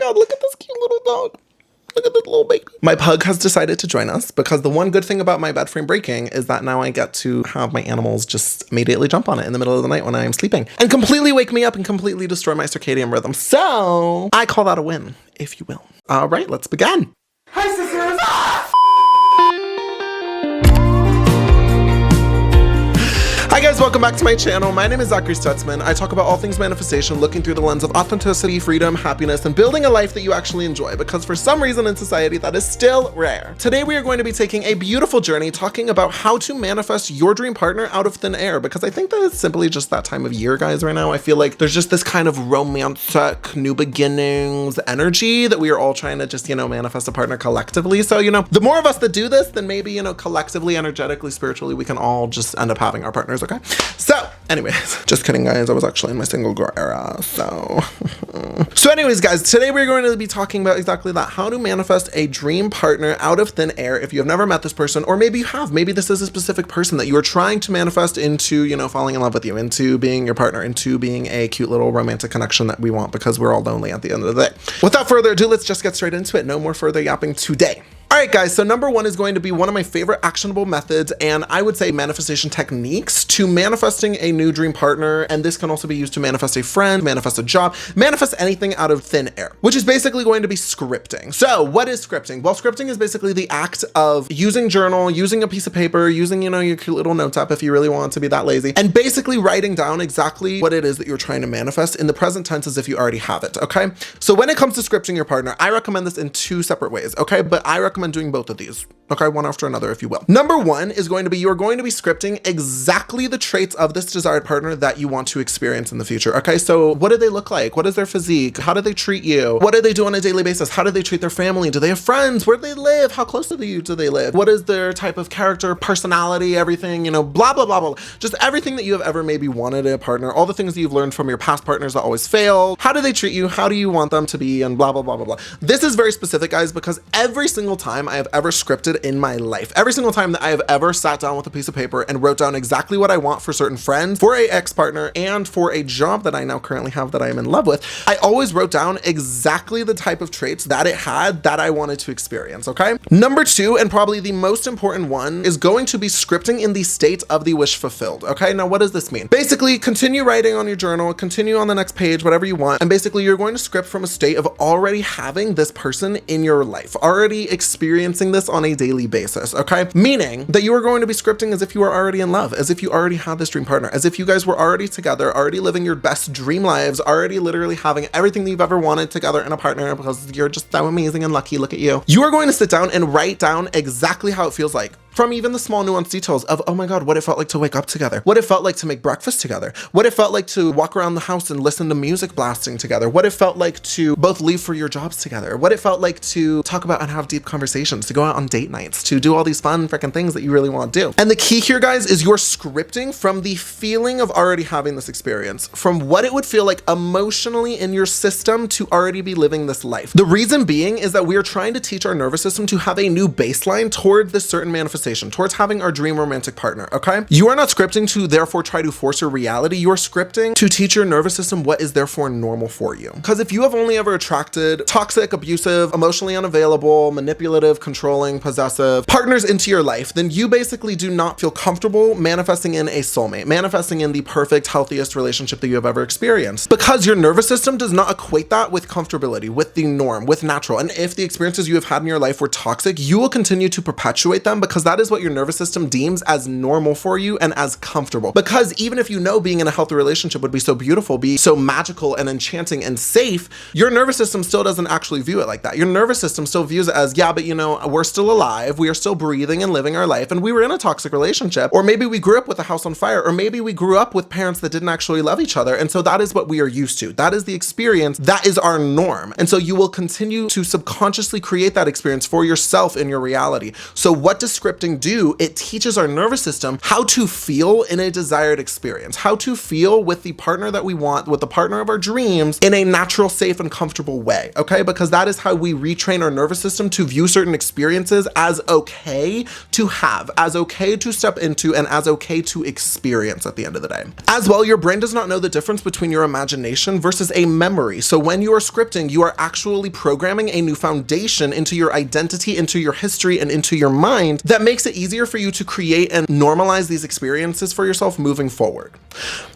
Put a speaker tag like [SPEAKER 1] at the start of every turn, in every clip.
[SPEAKER 1] God, look at this cute little dog. Look at this little baby. My pug has decided to join us because the one good thing about my bed frame breaking is that now I get to have my animals just immediately jump on it in the middle of the night when I am sleeping and completely wake me up and completely destroy my circadian rhythm. So I call that a win, if you will. All right, let's begin. Hi, sisters. Hi guys, welcome back to my channel. My name is Zachary Stutsman. I talk about all things manifestation, looking through the lens of authenticity, freedom, happiness, and building a life that you actually enjoy, because for some reason in society that is still rare. Today we are going to be taking a beautiful journey talking about how to manifest your dream partner out of thin air, because I think that it's simply just that time of year, guys, right now. I feel like there's just this kind of romantic, new beginnings energy that we are all trying to just, manifest a partner collectively. So, the more of us that do this, then maybe, collectively, energetically, spiritually, we can all just end up having our partners. Okay, so anyways, just kidding, guys. I was actually in my single girl era, so. So anyways, guys, today we're going to be talking about exactly that, how to manifest a dream partner out of thin air if you have never met this person, or maybe you have. Maybe this is a specific person that you are trying to manifest into, falling in love with you, into being your partner, into being a cute little romantic connection that we want, because we're all lonely at the end of the day. Without further ado, let's just get straight into it. No more further yapping today. All right, guys, so number one is going to be one of my favorite actionable methods, and I would say manifestation techniques to manifesting a new dream partner. And this can also be used to manifest a friend, manifest a job, manifest anything out of thin air, which is basically going to be scripting. So what is scripting? Well, scripting is basically the act of using journal, using a piece of paper, using, your cute little notes app if you really want to be that lazy, and basically writing down exactly what it is that you're trying to manifest in the present tense as if you already have it, okay? So when it comes to scripting your partner, I recommend this in two separate ways, okay? But I recommend doing both of these, okay, one after another, if you will. Number one is going to be, you're going to be scripting exactly the traits of this desired partner that you want to experience in the future, okay? So what do they look like? What is their physique? How do they treat you? What do they do on a daily basis? How do they treat their family? Do they have friends? Where do they live? How close to you do they live? What is their type of character, personality, everything, blah, blah, blah, blah. Just everything that you have ever maybe wanted in a partner, all the things that you've learned from your past partners that always failed. How do they treat you? How do you want them to be? And blah, blah, blah, blah, blah. This is very specific, guys, because every single time I have ever scripted in my life, every single time that I have ever sat down with a piece of paper and wrote down exactly what I want for certain friends, for a ex-partner, and for a job that I now currently have that I am in love with, I always wrote down exactly the type of traits that it had that I wanted to experience, okay? Number two, and probably the most important one, is going to be scripting in the state of the wish fulfilled, okay? Now, what does this mean? Basically, continue writing on your journal, continue on the next page, whatever you want, and basically you're going to script from a state of already having this person in your life, already experiencing this on a daily basis, okay? Meaning that you are going to be scripting as if you are already in love, as if you already had this dream partner, as if you guys were already together, already living your best dream lives, already literally having everything that you've ever wanted together in a partner, because you're just so amazing and lucky, look at you. You are going to sit down and write down exactly how it feels like, from even the small nuanced details of, oh my God, what it felt like to wake up together, what it felt like to make breakfast together, what it felt like to walk around the house and listen to music blasting together, what it felt like to both leave for your jobs together, what it felt like to talk about and have deep conversations, to go out on date nights, to do all these fun freaking things that you really want to do. And the key here, guys, is you're scripting from the feeling of already having this experience, from what it would feel like emotionally in your system to already be living this life. The reason being is that we are trying to teach our nervous system to have a new baseline toward this certain manifestation, towards having our dream romantic partner, okay? You are not scripting to therefore try to force your reality. You are scripting to teach your nervous system what is therefore normal for you. Because if you have only ever attracted toxic, abusive, emotionally unavailable, manipulative, controlling, possessive partners into your life, then you basically do not feel comfortable manifesting in a soulmate, manifesting in the perfect, healthiest relationship that you have ever experienced. Because your nervous system does not equate that with comfortability, with the norm, with natural. And if the experiences you have had in your life were toxic, you will continue to perpetuate them, because that is what your nervous system deems as normal for you and as comfortable. Because even if being in a healthy relationship would be so beautiful, be so magical and enchanting and safe, your nervous system still doesn't actually view it like that. Your nervous system still views it as, yeah, but we're still alive, we are still breathing and living our life, and we were in a toxic relationship, or maybe we grew up with a house on fire, or maybe we grew up with parents that didn't actually love each other, and so that is what we are used to. That is the experience, that is our norm. And so you will continue to subconsciously create that experience for yourself in your reality. So what does scripting shifting do, it teaches our nervous system how to feel in a desired experience, how to feel with the partner that we want, with the partner of our dreams in a natural, safe, and comfortable way, okay? Because that is how we retrain our nervous system to view certain experiences as okay to have, as okay to step into, and as okay to experience at the end of the day. As well, your brain does not know the difference between your imagination versus a memory. So when you are scripting, you are actually programming a new foundation into your identity, into your history, and into your mind that makes it easier for you to create and normalize these experiences for yourself moving forward.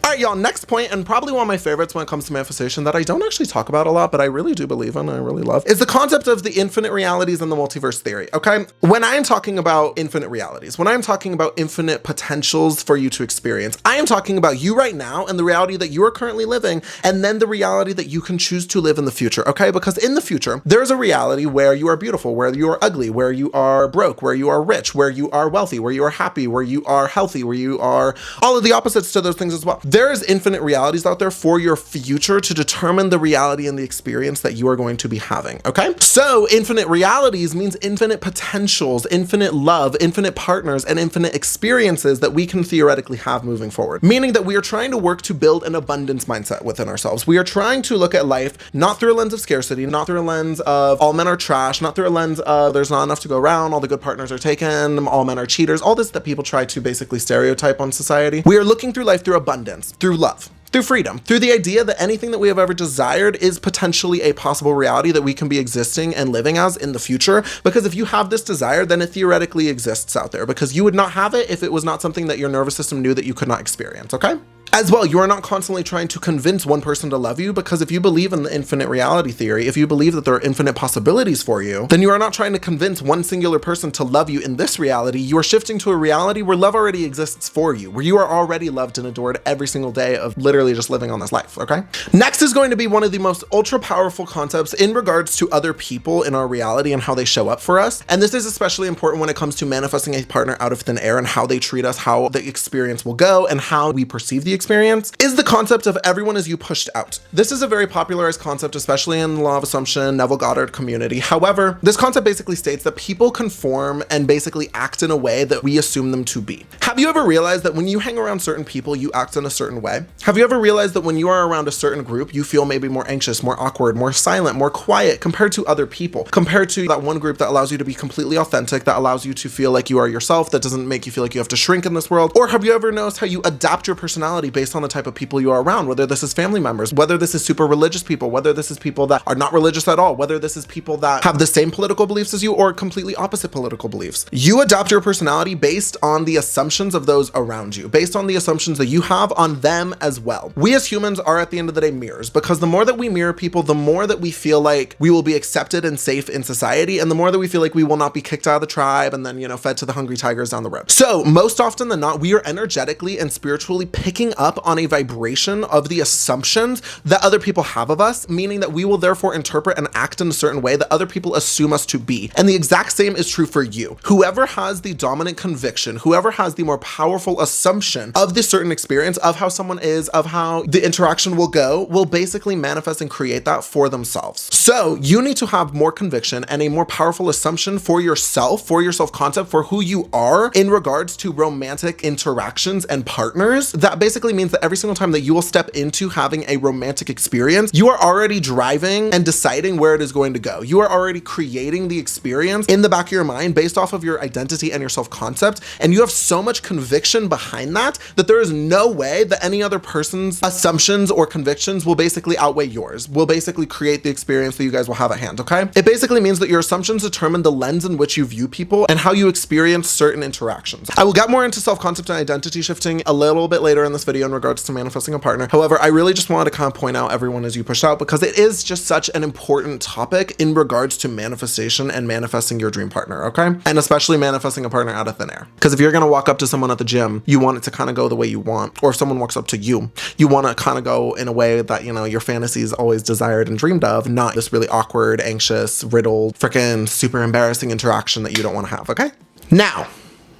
[SPEAKER 1] All right, y'all, next point, and probably one of my favorites when it comes to manifestation that I don't actually talk about a lot, but I really do believe in, I really love, is the concept of the infinite realities and the multiverse theory, okay? When I am talking about infinite realities, when I'm talking about infinite potentials for you to experience, I am talking about you right now and the reality that you are currently living, and then the reality that you can choose to live in the future, okay? Because in the future, there's a reality where you are beautiful, where you are ugly, where you are broke, where you are rich, where you are wealthy, where you are happy, where you are healthy, where you are all of the opposites to those things as well. There is infinite realities out there for your future to determine the reality and the experience that you are going to be having, okay? So infinite realities means infinite potentials, infinite love, infinite partners, and infinite experiences that we can theoretically have moving forward. Meaning that we are trying to work to build an abundance mindset within ourselves. We are trying to look at life not through a lens of scarcity, not through a lens of all men are trash, not through a lens of there's not enough to go around, all the good partners are taken, all men are cheaters, all this that people try to basically stereotype on society. We are looking through life through abundance, through love, through freedom, through the idea that anything that we have ever desired is potentially a possible reality that we can be existing and living as in the future. Because if you have this desire, then it theoretically exists out there, because you would not have it if it was not something that your nervous system knew that you could not experience, okay? As well, you are not constantly trying to convince one person to love you, because if you believe in the infinite reality theory, if you believe that there are infinite possibilities for you, then you are not trying to convince one singular person to love you in this reality. You are shifting to a reality where love already exists for you, where you are already loved and adored every single day of literally just living on this life, okay? Next is going to be one of the most ultra powerful concepts in regards to other people in our reality and how they show up for us. And this is especially important when it comes to manifesting a partner out of thin air and how they treat us, how the experience will go, and how we perceive the experience, is the concept of everyone is you pushed out. This is a very popularized concept, especially in the law of assumption, 𝐬𝐻𝐸 Goddard community. However, this concept basically states that people conform and basically act in a way that we assume them to be. Have you ever realized that when you hang around certain people, you act in a certain way? Have you ever realized that when you are around a certain group, you feel maybe more anxious, more awkward, more silent, more quiet compared to other people, compared to that one group that allows you to be completely authentic, that allows you to feel like you are yourself, that doesn't make you feel like you have to shrink in this world? Or have you ever noticed how you adapt your personality based on the type of people you are around, whether this is family members, whether this is super religious people, whether this is people that are not religious at all, whether this is people that have the same political beliefs as you or completely opposite political beliefs? You adapt your personality based on the assumptions of those around you, based on the assumptions that you have on them as well. We as humans are at the end of the day mirrors, because the more that we mirror people, the more that we feel like we will be accepted and safe in society, and the more that we feel like we will not be kicked out of the tribe and then, you know, fed to the hungry tigers down the road. So most often than not, we are energetically and spiritually picking up on a vibration of the assumptions that other people have of us, meaning that we will therefore interpret and act in a certain way that other people assume us to be. And the exact same is true for you. Whoever has the dominant conviction, whoever has the more powerful assumption of this certain experience, of how someone is, of how the interaction will go, will basically manifest and create that for themselves. So you need to have more conviction and a more powerful assumption for yourself, for your self-concept, for who you are in regards to romantic interactions and partners. That basically means that every single time that you will step into having a romantic experience, you are already driving and deciding where it is going to go. You are already creating the experience in the back of your mind based off of your identity and your self-concept, and you have so much conviction behind that that there is no way that any other person's assumptions or convictions will basically outweigh yours, will basically create the experience that you guys will have at hand, okay? It basically means that your assumptions determine the lens in which you view people and how you experience certain interactions. I will get more into self-concept and identity shifting a little bit later in this video in regards to manifesting a partner. However, I really just wanted to kind of point out everyone as you push out, because it is just such an important topic in regards to manifestation and manifesting your dream partner, okay? And especially manifesting a partner out of thin air. Because if you're gonna walk up to someone at the gym, you want it to kind of go the way you want. Or if someone walks up to you, you want to kind of go in a way that, you know, your fantasies always desired and dreamed of, not this really awkward, anxious, riddled, freaking super embarrassing interaction that you don't want to have, okay? Now,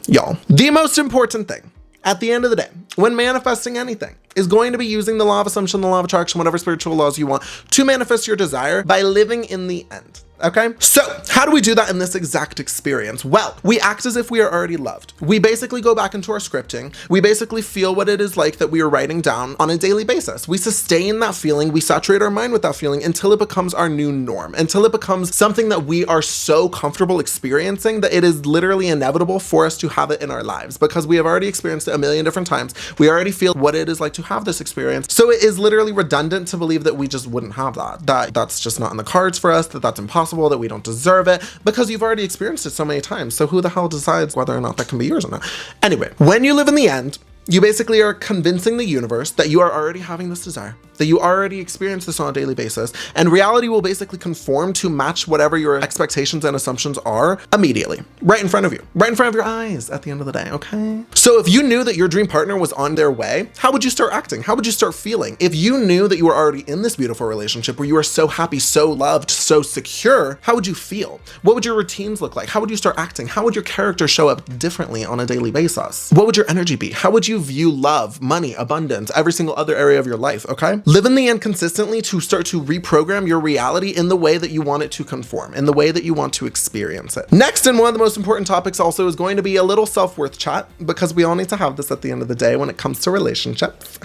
[SPEAKER 1] y'all, the most important thing at the end of the day, when manifesting anything, is going to be using the law of assumption, the law of attraction, whatever spiritual laws you want to manifest your desire by living in the end. Okay, so how do we do that in this exact experience? Well, we act as if we are already loved. We basically go back into our scripting. We basically feel what it is like that we are writing down on a daily basis. We sustain that feeling. We saturate our mind with that feeling until it becomes our new norm, until it becomes something that we are so comfortable experiencing that it is literally inevitable for us to have it in our lives, because we have already experienced it a million different times. We already feel what it is like to have this experience. So it is literally redundant to believe that we just wouldn't have that. That's just not in the cards for us, that's impossible, that we don't deserve it, because you've already experienced it so many times. So who the hell decides whether or not that can be yours or not? Anyway, when you live in the end, you basically are convincing the universe that you are already having this desire, that you already experience this on a daily basis, and reality will basically conform to match whatever your expectations and assumptions are immediately, right in front of you, right in front of your eyes at the end of the day, okay? So if you knew that your dream partner was on their way, how would you start acting? How would you start feeling? If you knew that you were already in this beautiful relationship where you are so happy, so loved, so secure, how would you feel? What would your routines look like? How would you start acting? How would your character show up differently on a daily basis? What would your energy be? How would you view love, money, abundance, every single other area of your life, okay? Live in the end consistently to start to reprogram your reality in the way that you want it to conform, in the way that you want to experience it. Next, and one of the most important topics also, is going to be a little self-worth chat, because we all need to have this at the end of the day when it comes to relationships.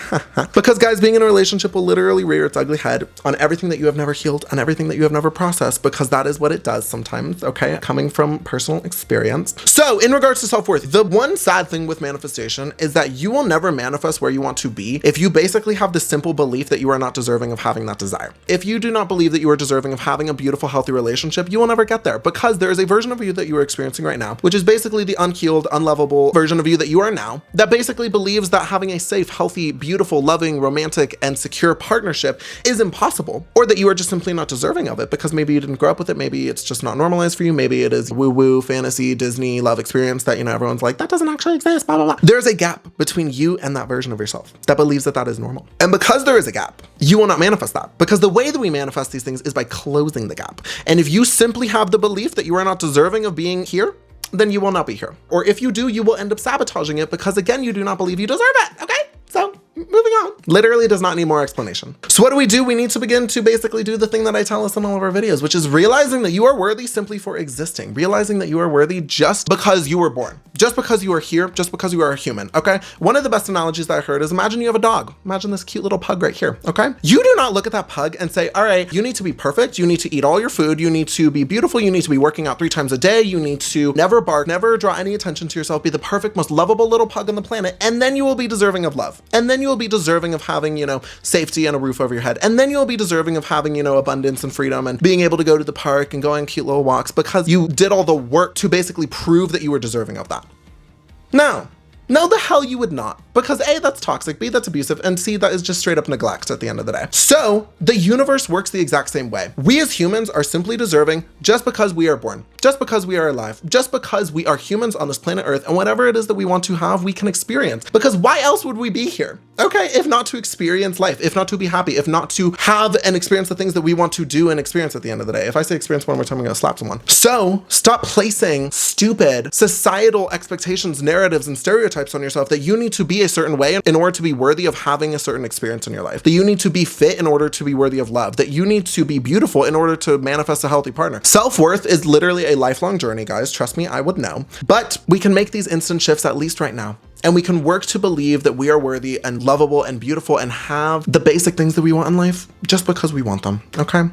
[SPEAKER 1] Because guys, being in a relationship will literally rear its ugly head on everything that you have never healed, on everything that you have never processed, because that is what it does sometimes, okay? Coming from personal experience. So in regards to self-worth, the one sad thing with manifestation is that you will never manifest where you want to be if you basically have the simple belief that you are not deserving of having that desire. If you do not believe that you are deserving of having a beautiful, healthy relationship, you will never get there, because there is a version of you that you are experiencing right now, which is basically the unhealed, unlovable version of you that you are now, that basically believes that having a safe, healthy, beautiful, loving, romantic, and secure partnership is impossible, or that you are just simply not deserving of it because maybe you didn't grow up with it, maybe it's just not normalized for you, maybe it is woo-woo, fantasy, Disney, love experience that, you know, everyone's like, that doesn't actually exist, blah, blah, blah. There's a gap between you and that version of yourself that believes that that is normal. And because there is a gap, you will not manifest that, because the way that we manifest these things is by closing the gap. And if you simply have the belief that you are not deserving of being here, then you will not be here. Or if you do, you will end up sabotaging it, because again, you do not believe you deserve it, okay? So moving on. Literally does not need more explanation. So what do? We need to begin to basically do the thing that I tell us in all of our videos, which is realizing that you are worthy simply for existing, realizing that you are worthy just because you were born, just because you are here, just because you are a human, okay? One of the best analogies that I heard is, imagine you have a dog. Imagine this cute little pug right here, okay? You do not look at that pug and say, all right, you need to be perfect. You need to eat all your food. You need to be beautiful. You need to be working out 3 times a day. You need to never bark, never draw any attention to yourself, be the perfect, most lovable little pug on the planet. And then you will be deserving of love. And then you will be deserving of having, you know, safety and a roof over your head. And then you'll be deserving of having, you know, abundance and freedom and being able to go to the park and go on cute little walks, because you did all the work to basically prove that you were deserving of that. No, the hell you would not. Because A, that's toxic, B, that's abusive, and C, that is just straight up neglect at the end of the day. So the universe works the exact same way. We as humans are simply deserving just because we are born, just because we are alive, just because we are humans on this planet Earth, and whatever it is that we want to have, we can experience. Because why else would we be here? Okay, if not to experience life, if not to be happy, if not to have and experience the things that we want to do and experience at the end of the day. If I say experience one more time, I'm gonna slap someone. So stop placing stupid societal expectations, narratives, and stereotypes on yourself that you need to be a certain way in order to be worthy of having a certain experience in your life, that you need to be fit in order to be worthy of love, that you need to be beautiful in order to manifest a healthy partner. Self-worth is literally a lifelong journey, guys. Trust me, I would know. But we can make these instant shifts at least right now. And we can work to believe that we are worthy and lovable and beautiful and have the basic things that we want in life just because we want them, okay?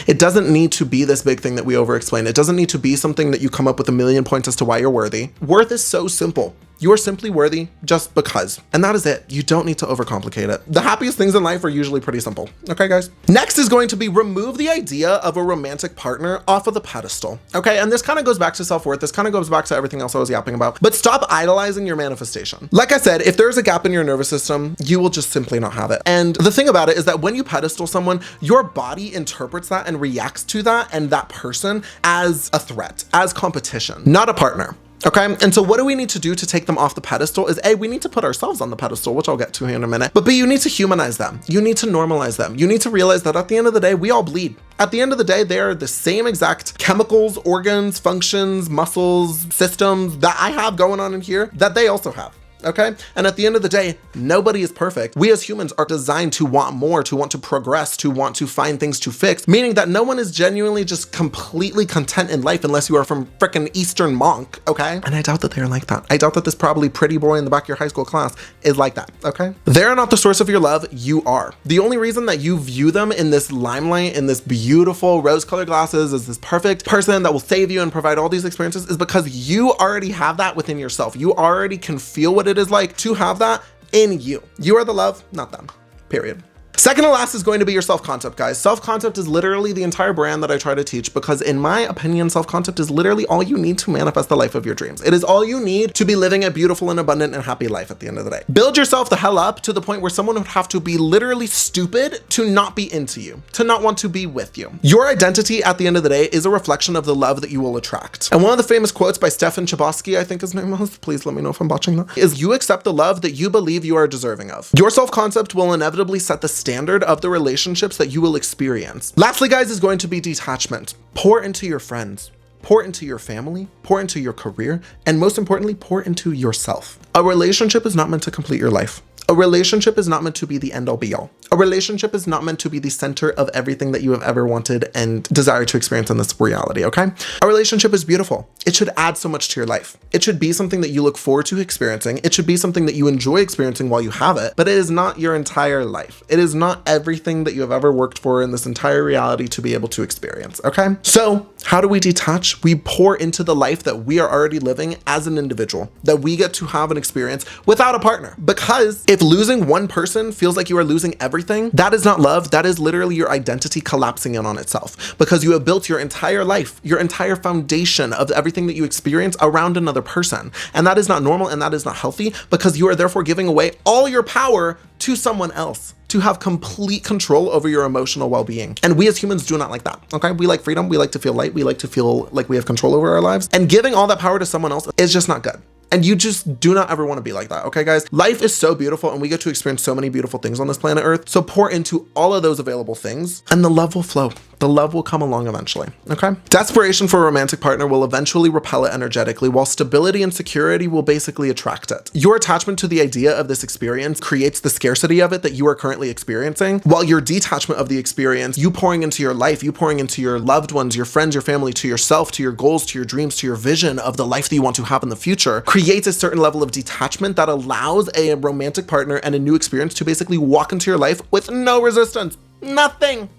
[SPEAKER 1] It doesn't need to be this big thing that we over-explain. It doesn't need to be something that you come up with a million points as to why you're worthy. Worth is so simple. You are simply worthy just because. And that is it. You don't need to overcomplicate it. The happiest things in life are usually pretty simple. Okay, guys? Next is going to be remove the idea of a romantic partner off of the pedestal. Okay, and this kind of goes back to self-worth. This kind of goes back to everything else I was yapping about. But stop idolizing your manifestation. Like I said, if there's a gap in your nervous system, you will just simply not have it. And the thing about it is that when you pedestal someone, your body interprets that and reacts to that and that person as a threat, as competition, not a partner. Okay, and so what do we need to do to take them off the pedestal is A, we need to put ourselves on the pedestal, which I'll get to here in a minute, but B, you need to humanize them. You need to normalize them. You need to realize that at the end of the day, we all bleed. At the end of the day, they are the same exact chemicals, organs, functions, muscles, systems that I have going on in here that they also have. okay? And at the end of the day, nobody is perfect. We as humans are designed to want more, to want to progress, to want to find things to fix, meaning that no one is genuinely just completely content in life unless you are from frickin' Eastern monk, okay? And I doubt that they're like that. I doubt that this probably pretty boy in the back of your high school class is like that, okay? They're not the source of your love, you are. The only reason that you view them in this limelight, in this beautiful rose-colored glasses, as this perfect person that will save you and provide all these experiences is because you already have that within yourself. You already can feel what it is like to have that in you. You are the love, not them, period. Second to last is going to be your self-concept, guys. Self-concept is literally the entire brand that I try to teach because in my opinion, self-concept is literally all you need to manifest the life of your dreams. It is all you need to be living a beautiful and abundant and happy life at the end of the day. Build yourself the hell up to the point where someone would have to be literally stupid to not be into you, to not want to be with you. Your identity at the end of the day is a reflection of the love that you will attract. And one of the famous quotes by Stefan Chbosky, I think his name was, please let me know if I'm botching that, is you accept the love that you believe you are deserving of. Your self-concept will inevitably set the standard of the relationships that you will experience. Lastly, guys, is going to be detachment. Pour into your friends, pour into your family, pour into your career, and most importantly, pour into yourself. A relationship is not meant to complete your life. A relationship is not meant to be the end all be all. A relationship is not meant to be the center of everything that you have ever wanted and desire to experience in this reality, okay? A relationship is beautiful. It should add so much to your life. It should be something that you look forward to experiencing. It should be something that you enjoy experiencing while you have it, but it is not your entire life. It is not everything that you have ever worked for in this entire reality to be able to experience, okay? So how do we detach? We pour into the life that we are already living as an individual, that we get to have an experience without a partner. Because if losing one person feels like you are losing everything, that is not love. That is literally your identity collapsing in on itself because you have built your entire life, your entire foundation of everything that you experience around another person. And that is not normal and that is not healthy because you are therefore giving away all your power to someone else to have complete control over your emotional well-being. And we as humans do not like that, okay? We like freedom, we like to feel light, we like to feel like we have control over our lives, and giving all that power to someone else is just not good. And you just do not ever want to be like that, okay, guys? Life is so beautiful and we get to experience so many beautiful things on this planet Earth. So pour into all of those available things and the love will flow. The love will come along eventually, okay? Desperation for a romantic partner will eventually repel it energetically, while stability and security will basically attract it. Your attachment to the idea of this experience creates the scarcity of it that you are currently experiencing, while your detachment of the experience, you pouring into your life, you pouring into your loved ones, your friends, your family, to yourself, to your goals, to your dreams, to your vision of the life that you want to have in the future, creates a certain level of detachment that allows a romantic partner and a new experience to basically walk into your life with no resistance. Nothing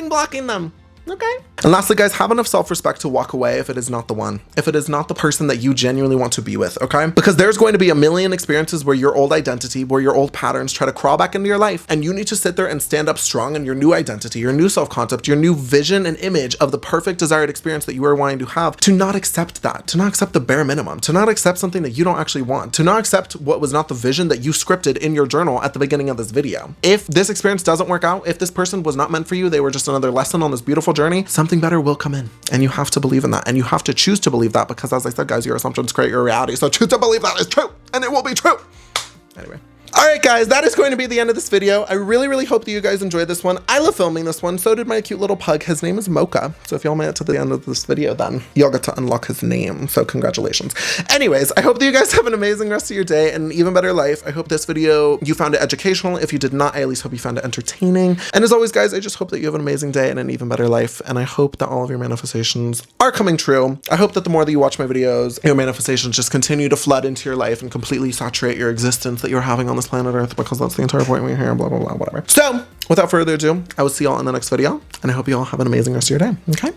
[SPEAKER 1] blocking them. Okay. And lastly, guys, have enough self-respect to walk away if it is not the one, if it is not the person that you genuinely want to be with, okay? Because there's going to be a million experiences where your old identity, where your old patterns try to crawl back into your life, and you need to sit there and stand up strong in your new identity, your new self-concept, your new vision and image of the perfect desired experience that you are wanting to have, to not accept that, to not accept the bare minimum, to not accept something that you don't actually want, to not accept what was not the vision that you scripted in your journal at the beginning of this video. If this experience doesn't work out, if this person was not meant for you, they were just another lesson on this beautiful journey, something better will come in, and you have to believe in that, and you have to choose to believe that, because as I said, guys, your assumptions create your reality, so choose to believe that is true, and it will be true. Anyway. All right, guys, that is going to be the end of this video. I really hope that you guys enjoyed this one. I love filming this one. So did my cute little pug. His name is Mocha. So if y'all made it to the end of this video, then y'all get to unlock his name. So congratulations. Anyways, I hope that you guys have an amazing rest of your day and an even better life. I hope this video, you found it educational. If you did not, I at least hope you found it entertaining. And as always, guys, I just hope that you have an amazing day and an even better life. And I hope that all of your manifestations are coming true. I hope that the more that you watch my videos, your manifestations just continue to flood into your life and completely saturate your existence that you're having on this planet Earth, because that's the entire point we're here, blah, blah, blah, whatever. So without further ado, I will see y'all in the next video, and I hope you all have an amazing rest of your day, okay?